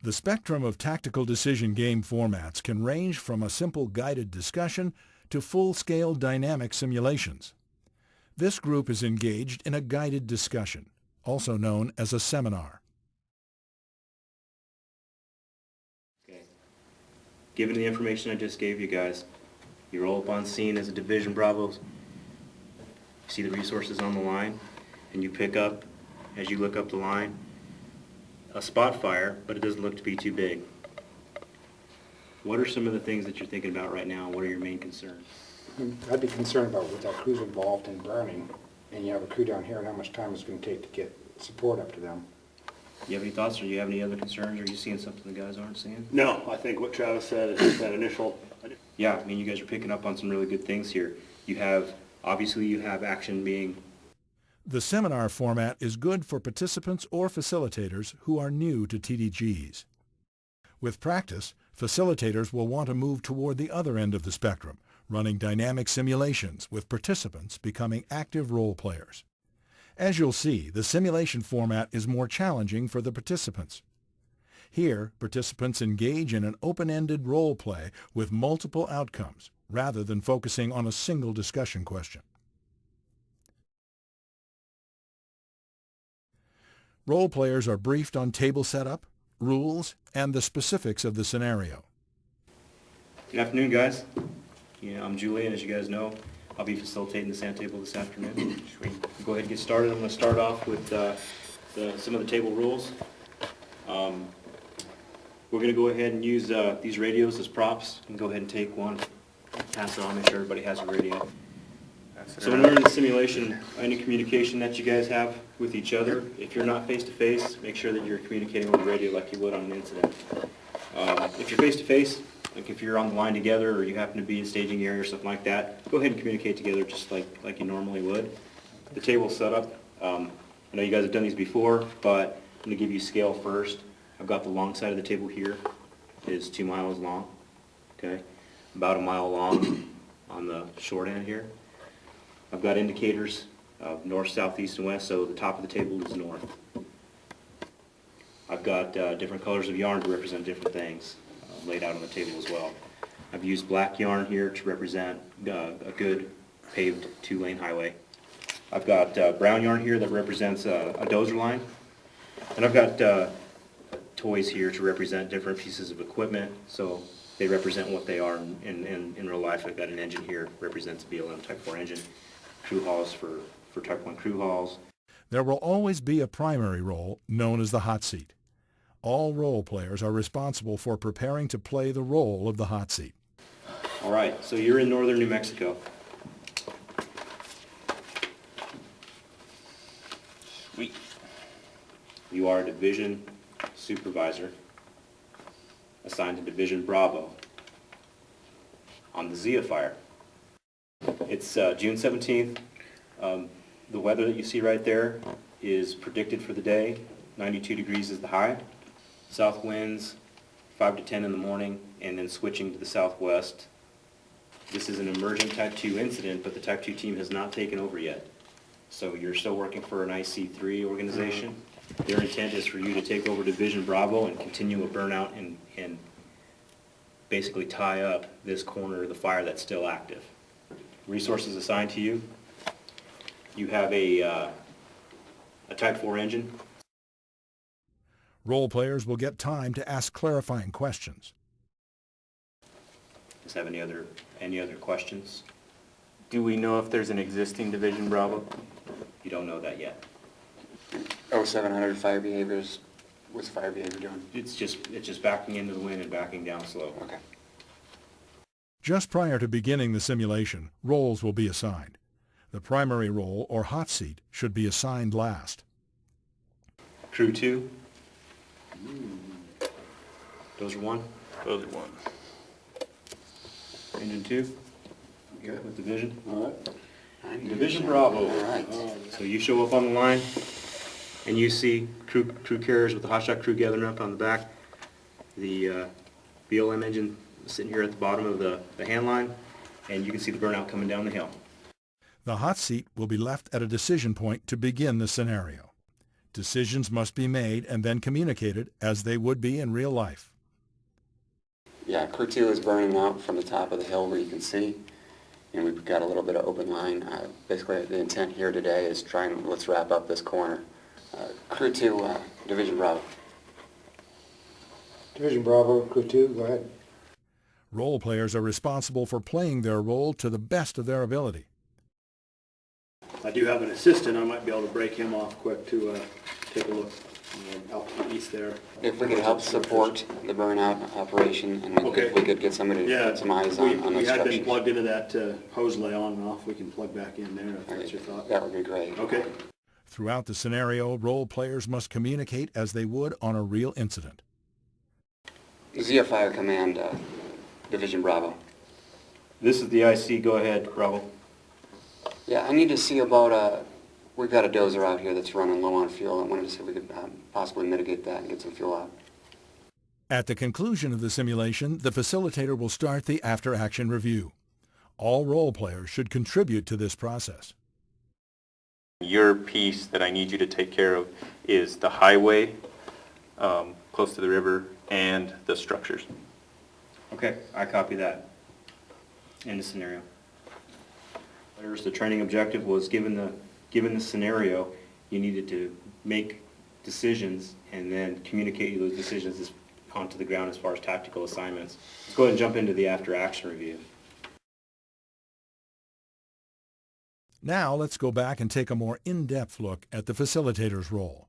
The spectrum of tactical decision game formats can range from a simple guided discussion to full-scale dynamic simulations. This group is engaged in a guided discussion, also known as a seminar. Okay. Given the information I just gave you guys, you roll up on scene as a Division Bravo. You see the resources on the line, and you pick up, as you look up the line, a spot fire, but it doesn't look to be too big. What are some of the things that you're thinking about right now? What are your main concerns? I'd be concerned about with that crew's involved in burning, and you have a crew down here, and how much time it's going to take to get support up to them. You have any thoughts, or do you have any other concerns? Are you seeing something the guys aren't seeing? No, I think what Travis said is that initial. Yeah, I mean, you guys are picking up on some really good things here. Obviously you have action being. The seminar format is good for participants or facilitators who are new to TDGs. With practice, facilitators will want to move toward the other end of the spectrum, running dynamic simulations with participants becoming active role players. As you'll see, the simulation format is more challenging for the participants. Here, participants engage in an open-ended role play with multiple outcomes, rather than focusing on a single discussion question. Role players are briefed on table setup, rules, and the specifics of the scenario. Good afternoon, guys. I'm Julian, as you guys know. I'll be facilitating the SAN table this afternoon. Go ahead and get started. I'm going to start off with some of the table rules. We're going to go ahead and use these radios as props, and go ahead and take one, pass it on, make sure everybody has a radio. So when we're in the simulation, any communication that you guys have with each other, if you're not face-to-face, make sure that you're communicating over the radio like you would on an incident. If you're face-to-face, like if you're on the line together or you happen to be in staging area or something like that, go ahead and communicate together just like you normally would. The table setup, I know you guys have done these before, but I'm going to give you scale first. I've got the long side of the table here. It is 2 miles long, okay? About a mile long on the short end here. I've got indicators of north, south, east, and west, so the top of the table is north. I've got different colors of yarn to represent different things laid out on the table as well. I've used black yarn here to represent a good paved 2-lane highway. I've got brown yarn here that represents a dozer line. And I've got toys here to represent different pieces of equipment, so they represent what they are in real life. I've got an engine here, represents a BLM Type 4 engine. Crew halls for Type 1 crew halls. There will always be a primary role known as the hot seat. All role players are responsible for preparing to play the role of the hot seat. All right, so you're in northern New Mexico. Sweet. You are a division supervisor assigned to Division Bravo on the Zia fire. It's June 17th. The weather that you see right there is predicted for the day. 92 degrees is the high. South winds 5 to 10 in the morning, and then switching to the southwest. This is an emerging Type 2 incident, but the Type 2 team has not taken over yet. So you're still working for an IC3 organization. Their intent is for you to take over Division Bravo and continue a burnout and basically tie up this corner of the fire that's still active. Resources assigned to you. You have a Type 4 engine. Role players will get time to ask clarifying questions. Does have any other questions? Do we know if there's an existing Division Bravo? You don't know that yet. 0700 fire behaviors. What's fire behavior doing? It's just backing into the wind and backing down slow. Okay. Just prior to beginning the simulation, roles will be assigned. The primary role, or hot seat, should be assigned last. Crew 2. Dozer 1. Dozer 1. Engine 2. Good. With Division. All right. Division Bravo. All right. So you show up on the line, and you see crew carriers with the hotshot crew gathering up on the back. The BLM engine sitting here at the bottom of the hand line, and you can see the burnout coming down the hill. The hot seat will be left at a decision point to begin the scenario. Decisions must be made and then communicated as they would be in real life. Yeah, Crew 2 is burning out from the top of the hill where you can see, and we've got a little bit of open line. Basically, the intent here today is let's wrap up this corner. Crew 2, Division Bravo. Division Bravo, Crew 2, go ahead. Role players are responsible for playing their role to the best of their ability. I do have an assistant, I might be able to break him off quick to take a look out to the east there. If we could help support the burnout operation, and Okay. if we could get somebody to Yeah, put some eyes on those we had been structures, plugged into that hose lay on and off, we can plug back in there if that's your thought. that would be great. Okay. Throughout the scenario, role players must communicate as they would on a real incident. Zia Fire Command, Division Bravo. This is the IC, go ahead, Bravo. Yeah, I need to see about, we've got a dozer out here that's running low on fuel. I wanted to see if we could possibly mitigate that and get some fuel out. At the conclusion of the simulation, the facilitator will start the after-action review. All role players should contribute to this process. Your piece that I need you to take care of is the highway, close to the river, and the structures. Okay, I copy that. In the scenario. The training objective was given the scenario, you needed to make decisions and then communicate those decisions onto the ground as far as tactical assignments. Let's go ahead and jump into the after-action review. Now let's go back and take a more in-depth look at the facilitator's role.